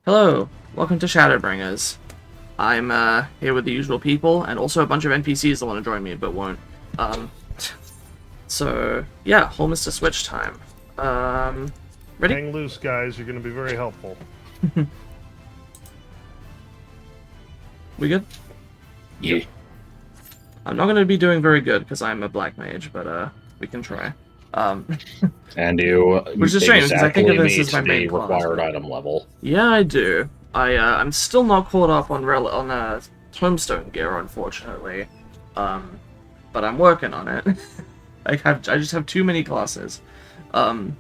Hello, welcome to Shadowbringers. I'm here with the usual people, and also a bunch of NPCs that want to join me, but won't. So, yeah, Holminster switch time. Ready? Hang loose, guys. You're going to be very helpful. We good? Yeah. I'm not going to be doing very good, because I'm a black mage, but, we can try. And you Which is strange, because I think of this as my the main class. required item level. Yeah, I do. I'm still not caught up on tombstone gear, unfortunately. But I'm working on it. I just have too many classes. But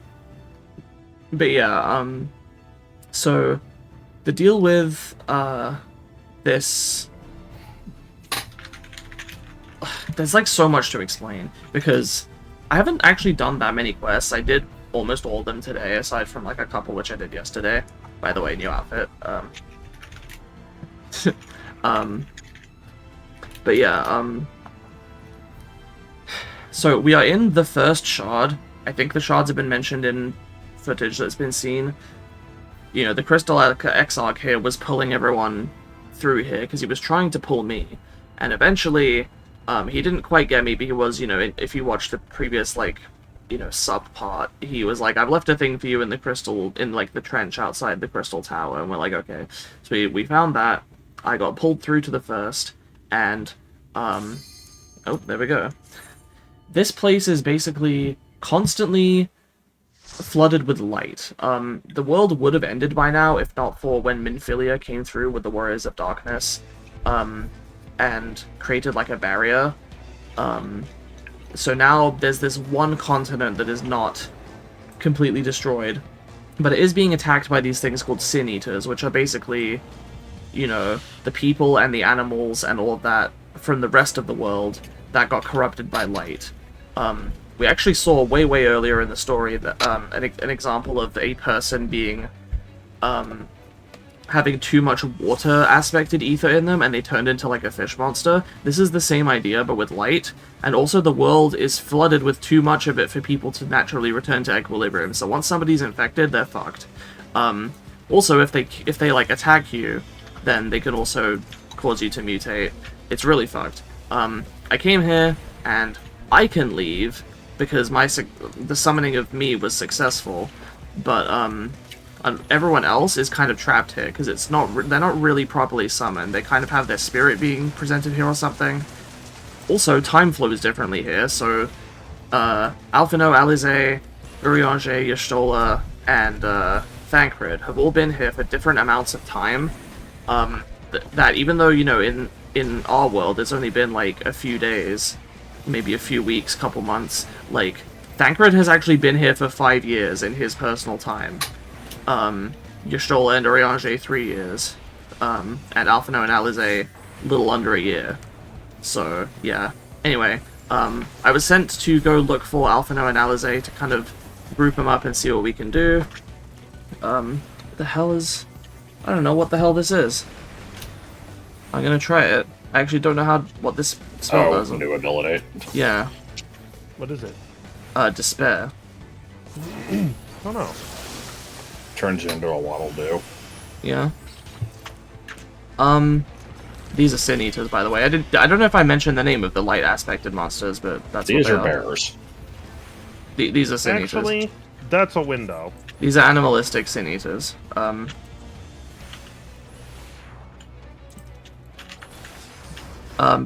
yeah, so the deal with this, there's like so much to explain, because I haven't actually done that many quests. I did almost all of them today, aside from like a couple which I did yesterday. By the way, new outfit. But yeah, so we are in the first shard. I think the shards have been mentioned in footage that's been seen. You know, the Crystal Exarch here was pulling everyone through here because he was trying to pull me. And eventually, he didn't quite get me because, you know, if you watch the previous, like, you know, sub part, he was like, I've left a thing for you in the crystal, in like the trench outside the crystal tower, and we're like, okay. So we found that. I got pulled through to the first, and oh, there we go. This place is basically constantly flooded with light. The world would have ended by now if not for when Minfilia came through with the Warriors of Darkness, and created like a barrier. So now there's this one continent that is not completely destroyed, but it is being attacked by these things called Sin Eaters, which are basically, you know, the people and the animals and all of that from the rest of the world that got corrupted by light. We actually saw way earlier in the story that an example of a person being having too much water aspected ether in them, and they turned into like a fish monster. This is the same idea, but with light, and also the world is flooded with too much of it for people to naturally return to equilibrium. So once somebody's infected, they're fucked. Also, if they like attack you, then they can also cause you to mutate. It's really fucked. I came here, and I can leave because the summoning of me was successful, but everyone else is kind of trapped here because they're not really properly summoned. They kind of have their spirit being presented here or something. Also, time flows differently here, so Alphino, Alize, Urianger, Y'shtola, and Thancred have all been here for different amounts of time. That even though, you know, in our world it's only been like a few days, maybe a few weeks, couple months, like Thancred has actually been here for 5 years in his personal time. Y'shtola and Urianger 3 years, and Alphino and Alize a little under a year. So, yeah. Anyway, I was sent to go look for Alphino and Alize to kind of group them up and see what we can do. The hell is... I don't know what the hell this is. I'm gonna try it. I actually don't know what this spell does. New ability. Yeah. What is it? Despair. Oh no. Turns you into a waddle do. Yeah. These are Sin Eaters, by the way. I don't know if I mentioned the name of the light aspected monsters, but that's These what they are bears. These are Sin Eaters. Actually, that's a window. These are animalistic Sin Eaters. But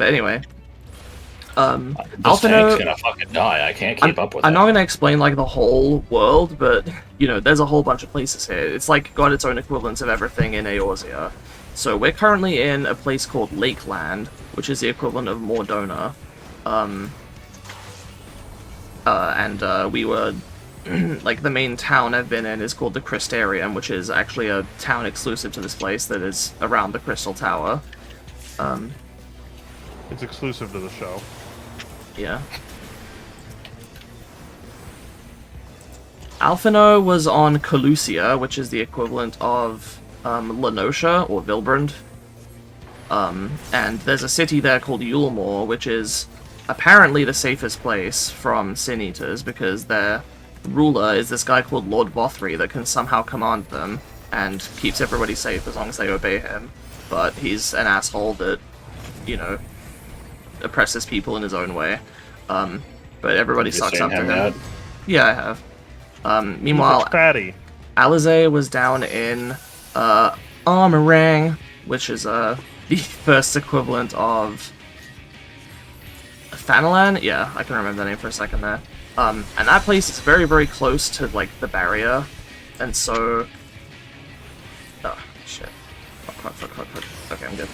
anyway. This Alphino, tank's gonna fucking die. I can't keep up with I'm it. not gonna explain like the whole world, but you know, there's a whole bunch of places here. It's like got its own equivalents of everything in Eorzea. So we're currently in a place called Lakeland, which is the equivalent of Mordona. We were like the main town I've been in is called the Crystarium, which is actually a town exclusive to this place that is around the Crystal Tower. It's exclusive to the show. Yeah. Alphino was on Calusia, which is the equivalent of Lenosha or Vilbrand. And there's a city there called Yulmore, which is apparently the safest place from Sin Eaters because their ruler is this guy called Lord Vothri that can somehow command them. and keeps everybody safe as long as they obey him. But he's an asshole that, you know, oppresses people in his own way. But everybody Have you sucks seen up to him him. yet? Yeah, I have. Meanwhile, Fatty. Alize was down in Armorang, which is the first equivalent of Thanalan. Yeah, I can remember the name for a second there. And that place is very, very close to like the barrier, and so. Oh shit! Fuck. Okay, I'm good.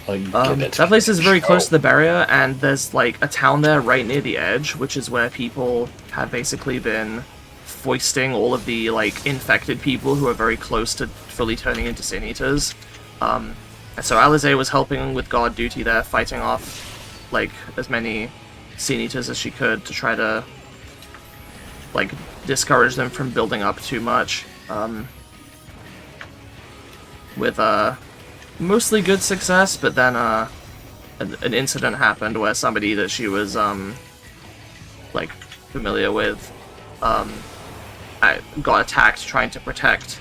That place is very close to the barrier, and there's like a town there right near the edge, which is where people have basically been foisting all of the like infected people who are very close to fully turning into Sin Eaters. And so Alize was helping with guard duty there, fighting off like as many Sin Eaters as she could to try to like discourage them from building up too much. With mostly good success, but then an incident happened where somebody that she was like familiar with got attacked trying to protect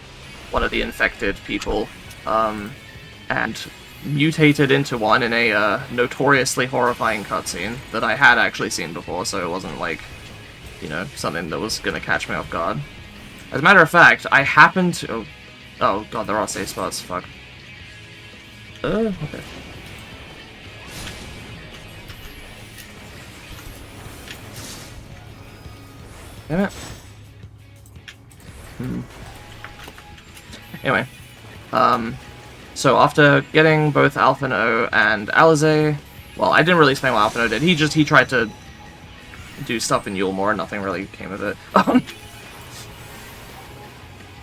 one of the infected people, and mutated into one in a notoriously horrifying cutscene that I had actually seen before, so it wasn't like, you know, something that was gonna catch me off guard. As a matter of fact, I happened to... Oh god, there are safe spots, fuck. Okay. Damn it. Anyway. So after getting both Alphino and Alize, well, I didn't really explain what Alphino did. He tried to do stuff in Yulmore, and nothing really came of it.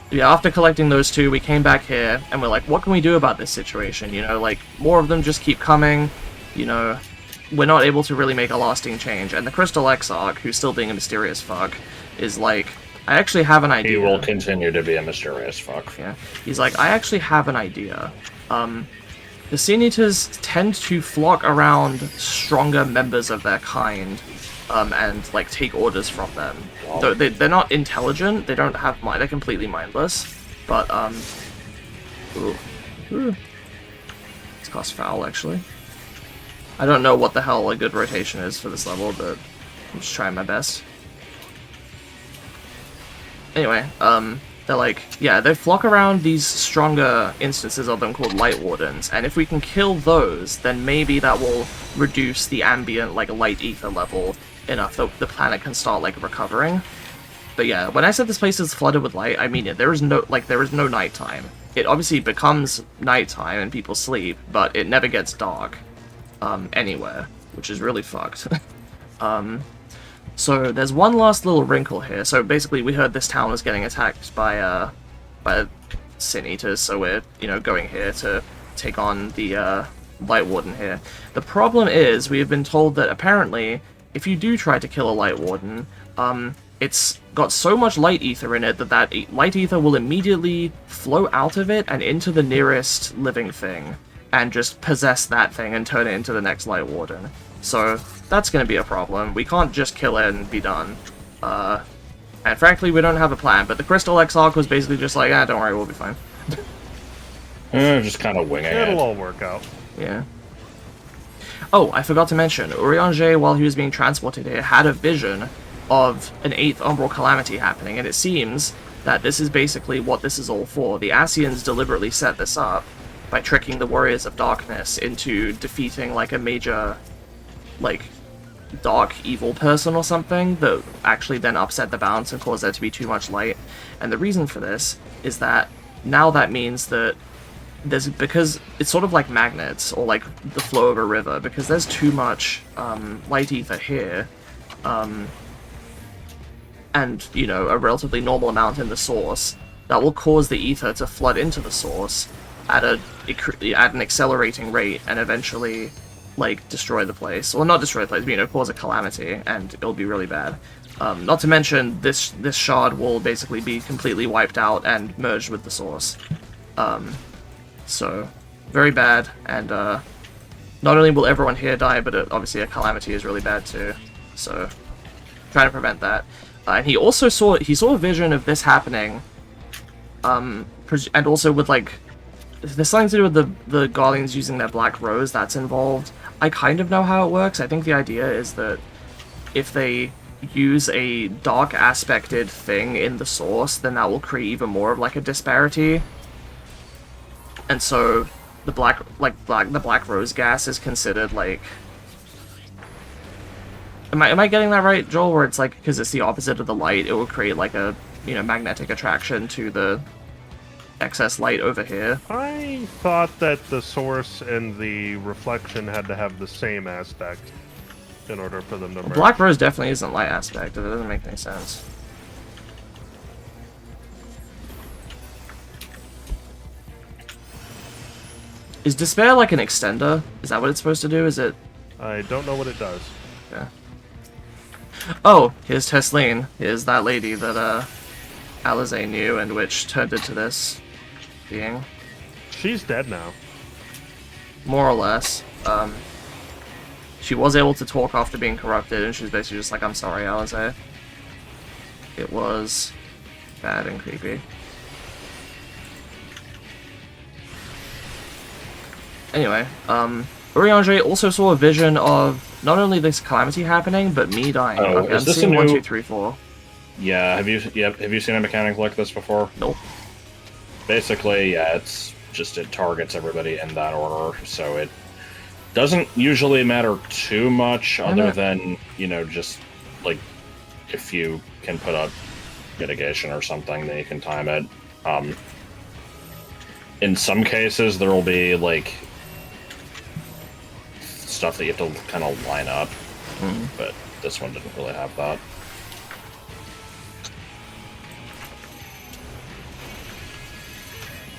Yeah, after collecting those two, we came back here, and we're like, what can we do about this situation? You know, like, more of them just keep coming, you know, we're not able to really make a lasting change. And the Crystal Exarch, who's still being a mysterious fuck, is like, I actually have an idea. He will continue to be a mysterious fuck. Yeah, he's like, I actually have an idea. The Sin Eaters tend to flock around stronger members of their kind, and like take orders from them. Wow. Though they're not intelligent, they don't have mind, they're completely mindless. But it's cost foul actually. I don't know what the hell a good rotation is for this level, but I'm just trying my best. Anyway, they're like, yeah, they flock around these stronger instances of them called Light Wardens, and if we can kill those, then maybe that will reduce the ambient, like, light ether level enough that the planet can start, like, recovering. But yeah, when I said this place is flooded with light, I mean it. There is no nighttime. It obviously becomes nighttime and people sleep, but it never gets dark, anywhere, which is really fucked. So there's one last little wrinkle here. So basically, we heard this town was getting attacked by Sin Eaters, so we're, you know, going here to take on the Light Warden here. The problem is, we have been told that apparently, if you do try to kill a Light Warden, it's got so much light ether in it that light ether will immediately flow out of it and into the nearest living thing, and just possess that thing and turn it into the next Light Warden. So that's going to be a problem. We can't just kill it and be done. And frankly, we don't have a plan, but the Crystal Exarch was basically just like, don't worry, we'll be fine. Just kind of winging it. It'll all work out. Yeah. Oh, I forgot to mention, Urianger, while he was being transported here, had a vision of an 8th Umbral Calamity happening, and it seems that this is basically what this is all for. The Ascians deliberately set this up by tricking the Warriors of Darkness into defeating, like, a major, like, dark evil person or something that actually then upset the balance and caused there to be too much light. And the reason for this is that now that means that because it's sort of like magnets, or like the flow of a river, because there's too much light ether here, and, you know, a relatively normal amount in the source, that will cause the ether to flood into the source at an accelerating rate, and eventually, like, destroy the place. Well, not destroy the place, but, you know, cause a calamity, and it'll be really bad. Not to mention, this shard will basically be completely wiped out and merged with the source. So, very bad, and not only will everyone here die, but obviously a calamity is really bad too. So, trying to prevent that. And he also saw a vision of this happening, and also with like, there's something to do with the Guardians using their Black Rose that's involved. I kind of know how it works. I think the idea is that if they use a dark aspected thing in the source, then that will create even more of like a disparity. And so the Black Rose gas is considered like. Am I getting that right, Joel? Where it's like, because it's the opposite of the light, it will create like a, you know, magnetic attraction to the excess light over here. I thought that the source and the reflection had to have the same aspect in order for them to merge. Black Rose definitely isn't light aspect. It doesn't make any sense. Is Despair like an extender? Is that what it's supposed to do? Is it? I don't know what it does. Yeah. Oh, here's Tesleen. Here's that lady that Alize knew and which turned into this being. She's dead now. More or less. She was able to talk after being corrupted, and she was basically just like, I'm sorry, Alize. It was bad and creepy. Anyway, Urianger also saw a vision of not only this calamity happening, but me dying. Oh, okay, is I'm this seeing a 1, new- 2, 3, 4. Yeah, have you seen a mechanic like this before? Nope. Basically, yeah, it targets everybody in that order, so it doesn't usually matter too much other than, you know, just like if you can put up mitigation or something, then you can time it. In some cases, there will be like stuff that you have to kind of line up, but this one didn't really have that.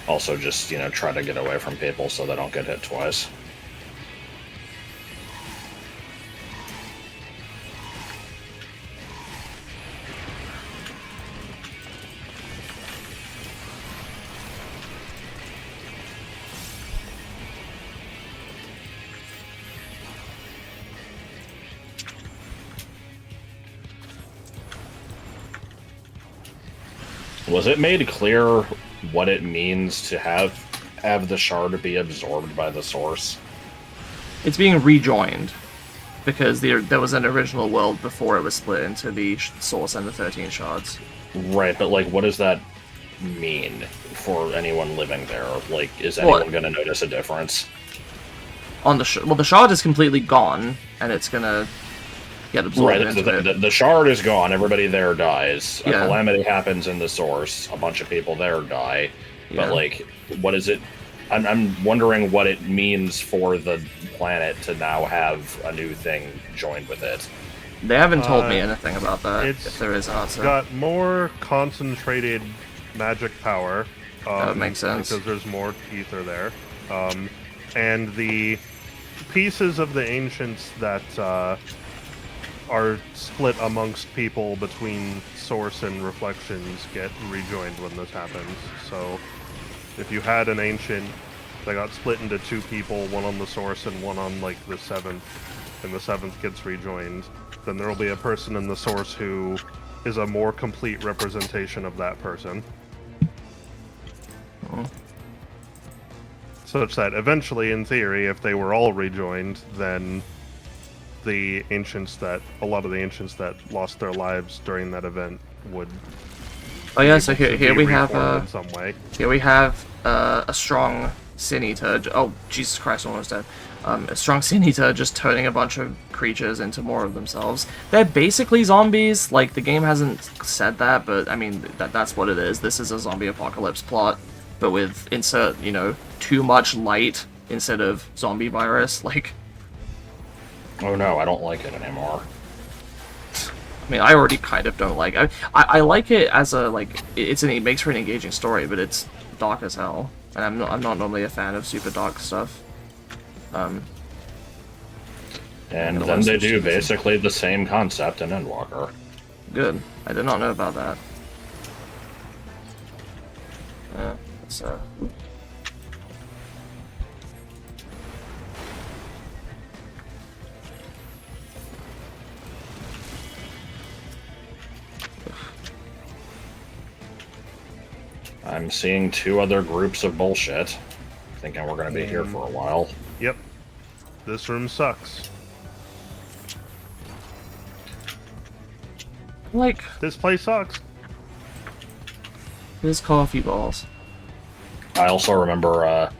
Also, just, you know, try to get away from people so they don't get hit twice. Was it made clear what it means to have the shard be absorbed by the source? It's being rejoined, because there was an original world before it was split into the source and the 13 shards. Right, but like, what does that mean for anyone living there? Like, is anyone going to notice a difference? On the well, the shard is completely gone, and it's gonna get absorbed into it. The shard is gone. Everybody there dies. A Yeah. calamity happens in the source. A bunch of people there die. Yeah. But like, what is it? I'm wondering what it means for the planet to now have a new thing joined with it. They haven't told me anything about that, It's if there is an answer. got more concentrated magic power. That makes sense. Because there's more ether there. And the pieces of the ancients that are split amongst people between source and reflections get rejoined when this happens. So if you had an ancient that got split into two people, one on the source and one on like the seventh, and the seventh gets rejoined, then there will be a person in the source who is a more complete representation of that person. Oh. Such that eventually, in theory, if they were all rejoined, then a lot of the ancients that lost their lives during that event would. Oh yeah, so here we have in some way. here we have a strong Sin Eater. Oh Jesus Christ, almost dead. A strong Sin Eater just turning a bunch of creatures into more of themselves. They're basically zombies. Like, the game hasn't said that, but I mean that's what it is. This is a zombie apocalypse plot, but with insert, you know, too much light instead of zombie virus. Like, Oh no, I don't like it anymore. I mean, I already kind of don't like. I like it as a like. It makes for an engaging story, but it's dark as hell, and I'm not normally a fan of super dark stuff. And then they do basically the same concept in Endwalker. Good. I did not know about that. Let's I'm seeing 2 other groups of bullshit. Thinking we're gonna be here for a while. Yep. This room sucks. Like, This place sucks. there's coffee balls. I also remember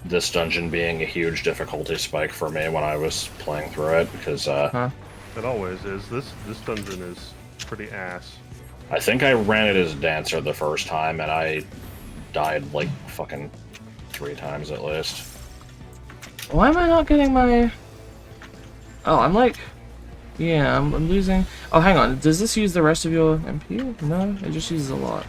this dungeon being a huge difficulty spike for me when I was playing through it, because Huh? It always is. This dungeon is pretty ass. I think I ran it as Dancer the first time, and I died like fucking 3 times at least. Why am I not getting my... Oh, I'm like... Yeah, I'm losing... Oh, hang on. Does this use the rest of your MP? No, it just uses a lot.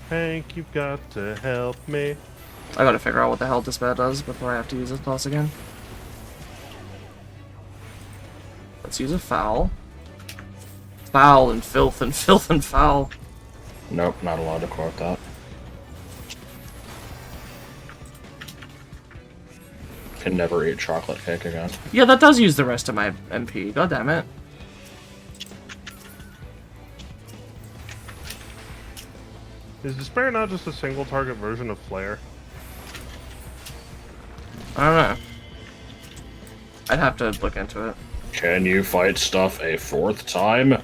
Hank, you've got to help me. I gotta figure out what the hell Despair does before I have to use this class again. Let's use a foul. Foul and filth and filth and foul. Nope, not allowed to quote that. Can never eat chocolate cake again. Yeah, that does use the rest of my MP. God damn it. Is Despair not just a single target version of Flare? I don't know. I'd have to look into it. Can you fight stuff a 4th time?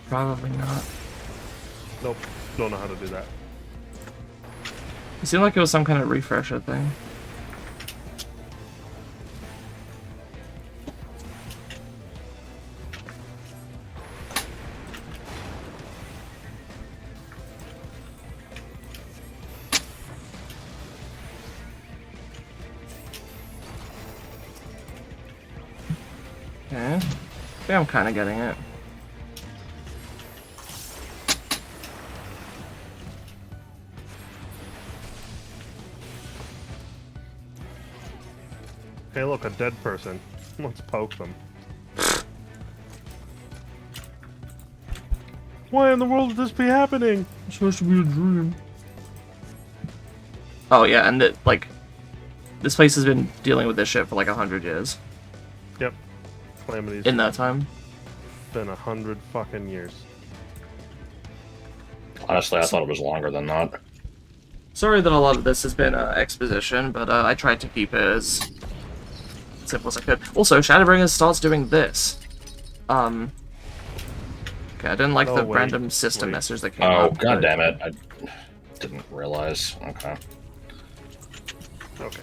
Probably not. Nope. Don't know how to do that. It seemed like it was some kind of refresher thing. Okay. Yeah, I'm kind of getting it. Hey, look, a dead person. Let's poke them. Why in the world would this be happening? It's supposed to be a dream. Oh yeah, and it, like, this place has been dealing with this shit for like 100 years. Yep. Calamity's In that time. been 100 fucking years. Honestly, I thought it was longer than that. Sorry that a lot of this has been exposition, but I tried to keep it as simple as I could. Also, Shadowbringers starts doing this. Okay, I didn't like the wait, random system wait. message that came Oh, up. god but- damn it. I didn't realize. Okay. Okay.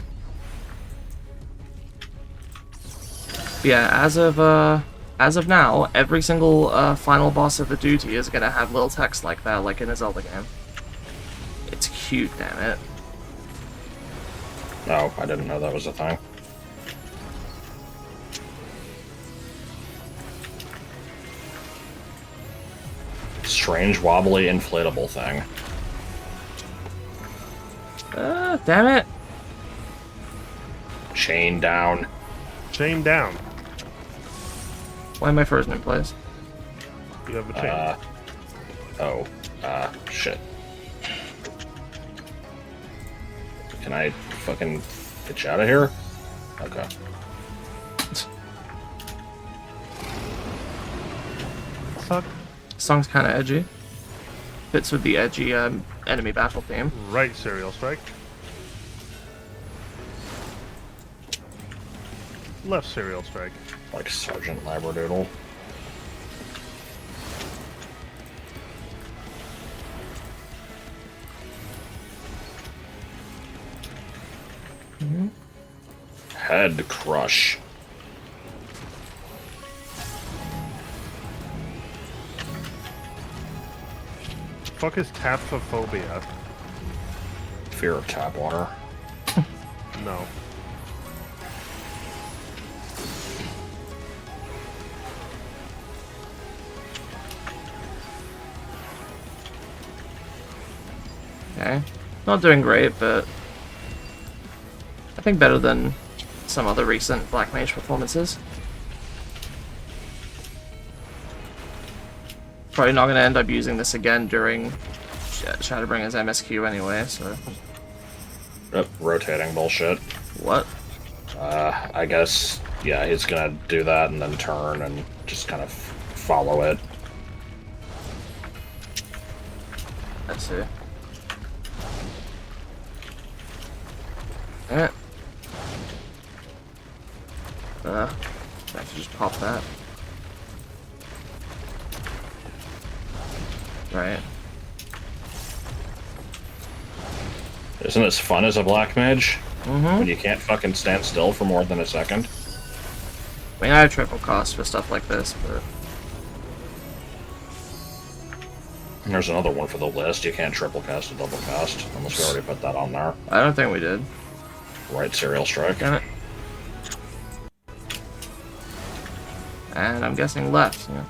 Yeah, as of now, every single final boss of the duty is gonna have little text like that, like in a Zelda game. It's cute, damn it. No, I didn't know that was a thing. Strange, wobbly, inflatable thing. Damn it. Chain down. Chain down. Why am I frozen in place? You have a chain. Shit. Can I fucking get you out of here? Okay. Suck. Song's kind of edgy. Fits with the edgy enemy battle theme. Right, Serial Strike. Left, Serial Strike. Like Sergeant Labradoodle. Head crush. Fuck is taphophobia? Fear of tap water. No. Okay. Not doing great, but I think better than some other recent Black Mage performances. Probably not going to end up using this again during Shadowbringers MSQ anyway, so... Rotating bullshit. What? I guess Yeah, he's gonna do that and then turn and just kind of follow it. I see. Eh. I have to just pop that. Right. Isn't it fun as a black mage? Mm-hmm. When you can't fucking stand still for more than a second? I mean, I have triple cost for stuff like this, but... And there's another one for the list. You can't triple cast a double cast, unless we already put that on there. I don't think we did. Right, Serial Strike. Damn it. And I'm guessing left, yeah.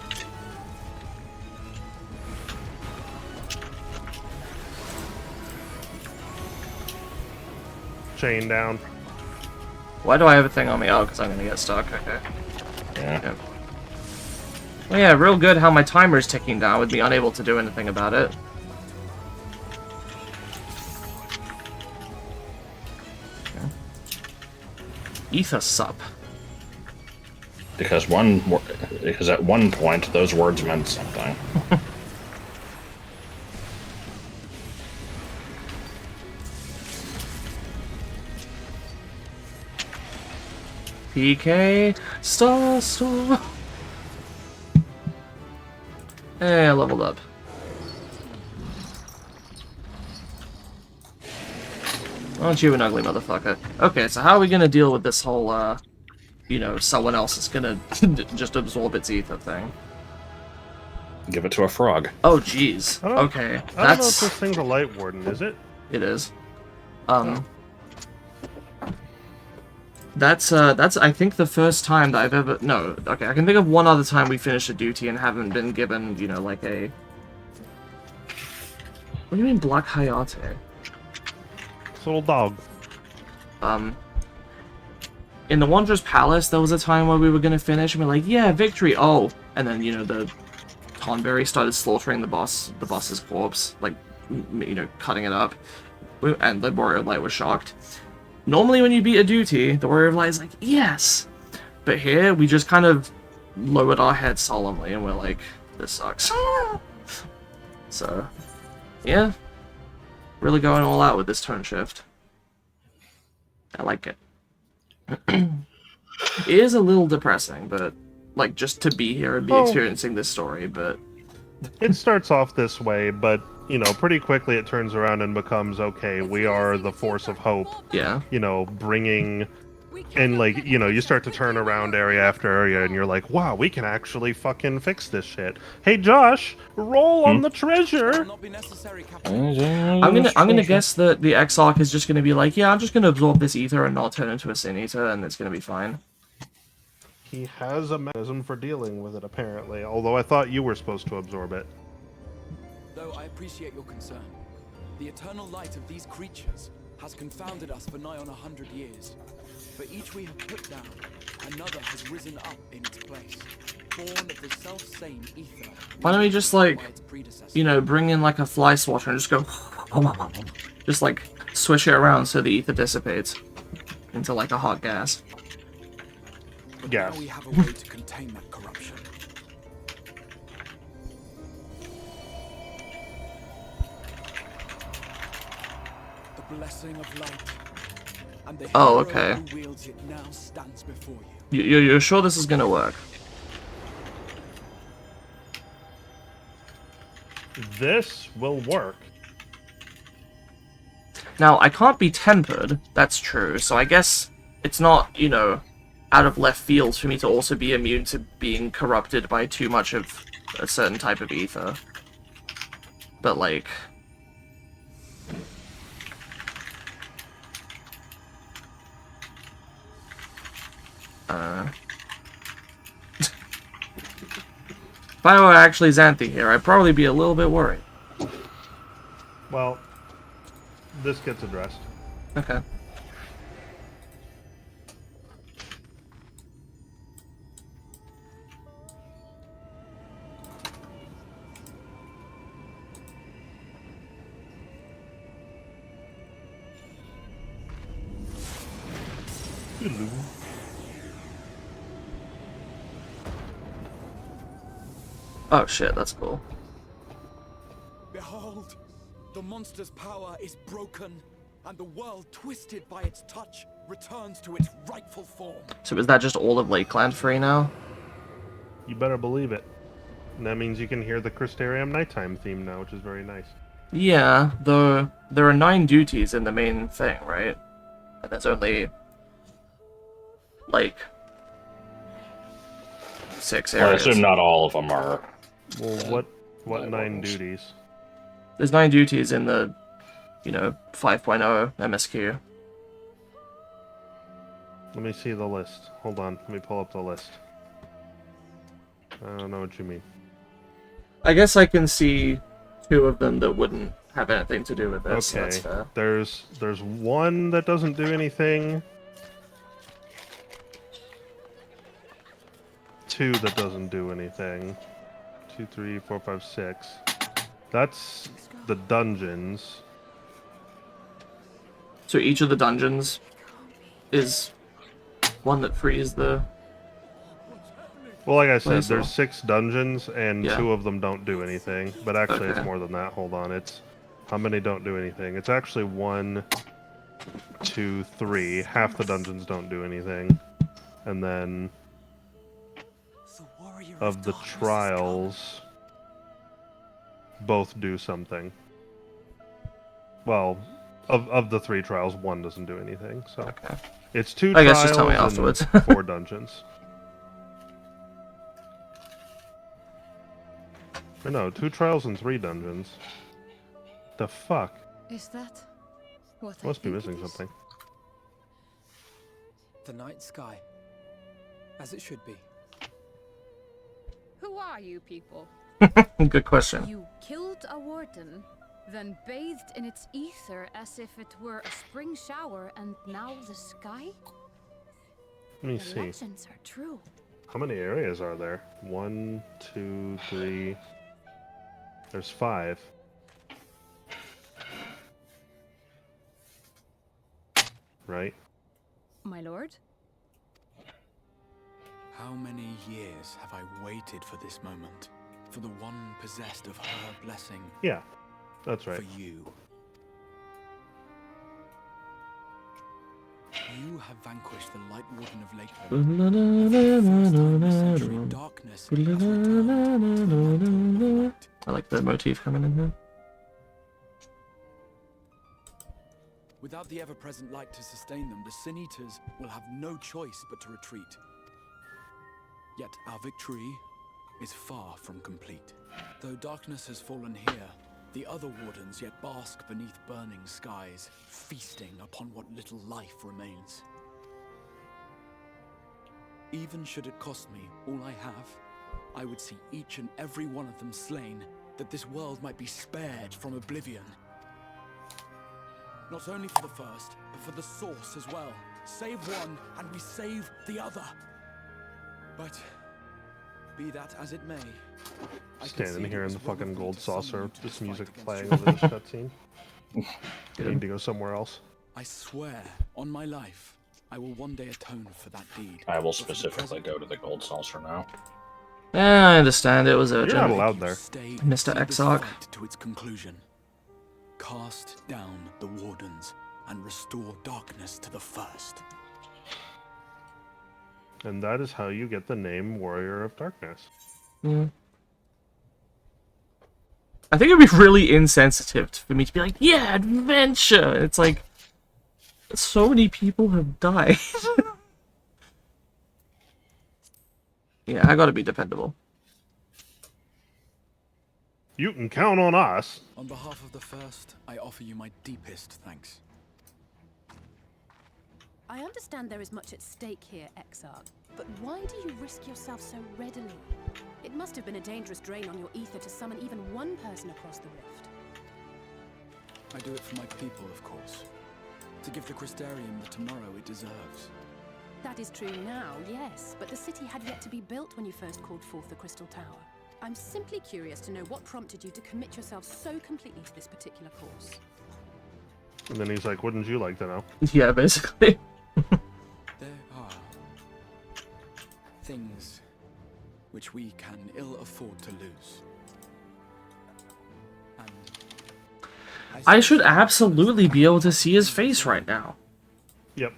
Chain down. Why do I have a thing on me? Oh, because I'm gonna get stuck, okay. Yeah. Yep. Well, yeah, real good how my timer's ticking down with me unable to do anything about it. Okay. Ether sup. Because at one point those words meant something. PK star. Hey, I leveled up. Aren't you an ugly motherfucker? Okay, so how are we gonna deal with this whole, you know, someone else is gonna just absorb its ether thing? Give it to a frog. Oh, jeez. Okay, I don't know if that's... this thing's a light warden, is it? It is. That's I think the first time that I've ever... No, okay, I can think of one other time we finished a duty and haven't been given, you know, like a... What do you mean Black Hayate? This little dog. In the Wanderer's Palace, there was a time where we were gonna finish and we're like, yeah, victory, oh! And then, you know, the Tonberry started slaughtering the boss's corpse, like, you know, cutting it up. And the Warrior of Light was shocked. Normally when you beat a duty, the Warrior of Light is like, yes! But here, we just kind of lowered our heads solemnly and we're like, this sucks. So, yeah. Really going all out with this turn shift. I like it. It is a little depressing, but, like, just to be here and be experiencing this story, but... It starts off this way, but, you know, pretty quickly it turns around and becomes, okay, we are the force of hope. Yeah. You know, bringing... And, like, you know, you start to turn around area after area, and you're like, wow, we can actually fucking fix this shit. Hey, Josh, roll on the treasure! I'm gonna guess that the Exarch is just gonna be like, yeah, I'm just gonna absorb this ether and not turn into a Sin Eater, and it's gonna be fine. He has a mechanism for dealing with it, apparently, although I thought you were supposed to absorb it. Though I appreciate your concern, the eternal light of these creatures has confounded us for nigh on 100 years. For each we have put down, another has risen up in its place, born of the self-same ether. Why don't we just, like, you know, bring in, like, a fly swatter and just go... Just, like, swish it around so the ether dissipates into, like, a hot gas. But Gas. now we have a way to contain that corruption. The blessing of light. And the Oh, hero okay. who wields it now stands before you. You're sure this is gonna work? This will work. Now, I can't be tempered, that's true, so I guess it's not, you know, out of left field for me to also be immune to being corrupted by too much of a certain type of ether. But, like... If I were actually Xanthi here, I'd probably be a little bit worried. Well, this gets addressed. Okay. Oh shit, that's cool. Behold, the monster's power is broken, and the world, twisted by its touch, returns to its rightful form. So is that just all of Lakeland free now? You better believe it. And that means you can hear the Crystarium nighttime theme now, which is very nice. Yeah, though there are 9 duties in the main thing, right? And there's only like 6 Well, I areas. assume not all of them are. Well, what 9 ones. duties? There's 9 duties in the, 5.0 MSQ. Let me see the list. Hold on, let me pull up the list. I don't know what you mean. I guess I can see 2 of them that wouldn't have anything to do with this. So that's Okay, fair. there's one that doesn't do anything. 2 that doesn't do anything. 2, 3, 4, 5, 6. That's the dungeons. So each of the dungeons is one that frees the... Well, like I said, Wait, so- there's 6 dungeons, and Yeah. 2 of them don't do anything. But actually, it's Okay. more than that. Hold on, it's... How many don't do anything? It's actually 1, 2, 3. Half the dungeons don't do anything. And then, of the trials, both do something. Well, of the 3 trials, 1 doesn't do anything, so... Okay. It's 2 I guess trials just tell me and afterwards. 4 dungeons. Or no, 2 trials and 3 dungeons. The fuck? Is that what I must be think missing it is? something. The night sky, as it should be. Who are you people? Good question. You killed a warden, then bathed in its ether as if it were a spring shower, and now the sky? Let me The see. legends are true. How many areas are there? 1, 2, 3. There's 5. Right? My lord? How many years have I waited for this moment? For the one possessed of her blessing. Yeah, that's right. For you. You have vanquished the Light Warden of Lakeland. And for the first time in a century, darkness has returned to the mantle of light. I like the motif coming in here. Without the ever-present light to sustain them, the Sin Eaters will have no choice but to retreat. Yet our victory is far from complete. Though darkness has fallen here, the other wardens yet bask beneath burning skies, feasting upon what little life remains. Even should it cost me all I have, I would see each and every one of them slain, that this world might be spared from oblivion. Not only for the first, but for the source as well. Save one, and we save the other. But be that as it may, I Standing concede here it in was the well fucking of me gold to summon saucer, you to this fight music against playing your over this enemy. cutscene. I need to go somewhere else. I swear, on my life, I will one day atone for that deed. I will But for the specifically present, go to the gold saucer now. Yeah, I understand it was You're not urgent. allowed you there. stay Mr. and see this Exarch. fight to its conclusion. Cast down the wardens and restore darkness to the first. And that is how you get the name Warrior of Darkness. Yeah. I think it'd be really insensitive for me to be like, yeah, adventure! It's like, so many people have died. Yeah, I gotta be dependable. You can count on us. On behalf of the first, I offer you my deepest thanks. I understand there is much at stake here, Exarch, but why do you risk yourself so readily? It must have been a dangerous drain on your ether to summon even one person across the rift. I do it for my people, of course. To give the Crystarium the tomorrow it deserves. That is true now, yes, but the city had yet to be built when you first called forth the Crystal Tower. I'm simply curious to know what prompted you to commit yourself so completely to this particular cause. And then he's like, wouldn't you like to know? Yeah, basically. There are things which we can ill afford to lose. And I should absolutely be able to see his face right now. Yep.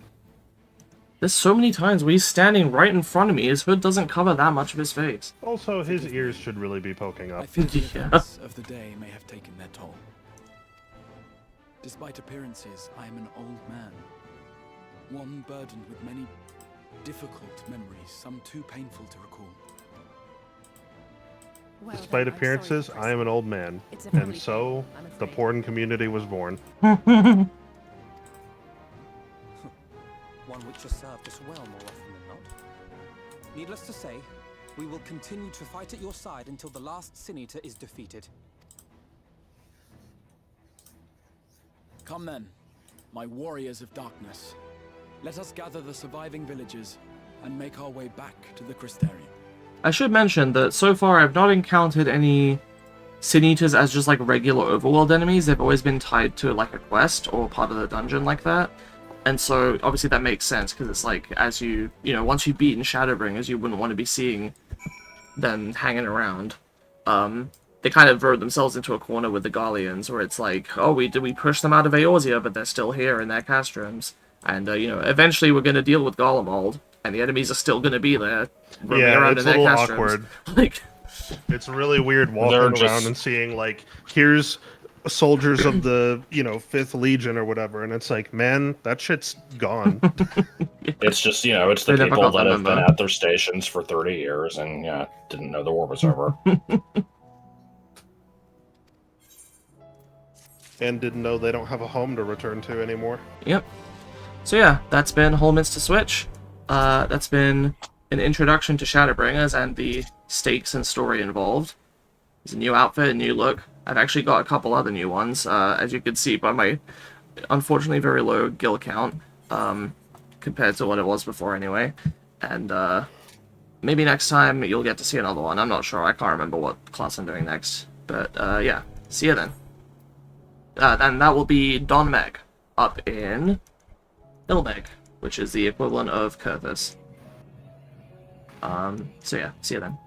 There's so many times where he's standing right in front of me, his hood doesn't cover that much of his face. Also, his ears should really be poking I up. fear the Yeah. events of the day may have taken their toll. Despite appearances, I am an old man. One burdened with many difficult memories, some too painful to recall. Well, Despite then, I'm appearances, sorry, I am an old man. It's a And family so, thing, I'm the afraid. porn community was born. One which has served us well more often than not. Needless to say, we will continue to fight at your side until the last Sin Eater is defeated. Come then, my warriors of darkness. Let us gather the surviving villagers and make our way back to the Crystarium. I should mention that so far I've not encountered any Sin Eaters as just like regular overworld enemies. They've always been tied to like a quest or part of the dungeon like that. And so obviously that makes sense because it's like as you know, once you've beaten Shadowbringers, you wouldn't want to be seeing them hanging around. They kind of throw themselves into a corner with the Garleans where it's like, oh, we push them out of Eorzea, but they're still here in their castrums. And, you know, eventually we're going to deal with Garlemald, and the enemies are still going to be there, roaming Yeah, around it's in a their little castrums. awkward. Like, It's really weird walking They're around just- and seeing, like, here's soldiers of the, 5th Legion or whatever, and it's like, man, that shit's gone. It's just, it's the They never people got that the have been memo. at their stations for 30 years and, didn't know the war was over. And didn't know they don't have a home to return to anymore. yep. So yeah, that's been Holminster Switch. That's been an introduction to Shadowbringers and the stakes and story involved. There's a new outfit, a new look. I've actually got a couple other new ones, as you can see by my unfortunately very low guild count, compared to what it was before anyway. And maybe next time you'll get to see another one. I'm not sure. I can't remember what class I'm doing next. But yeah, see you then. And that will be Don Meg up in Ilmeg, which is the equivalent of Kurthus. So yeah, see you then.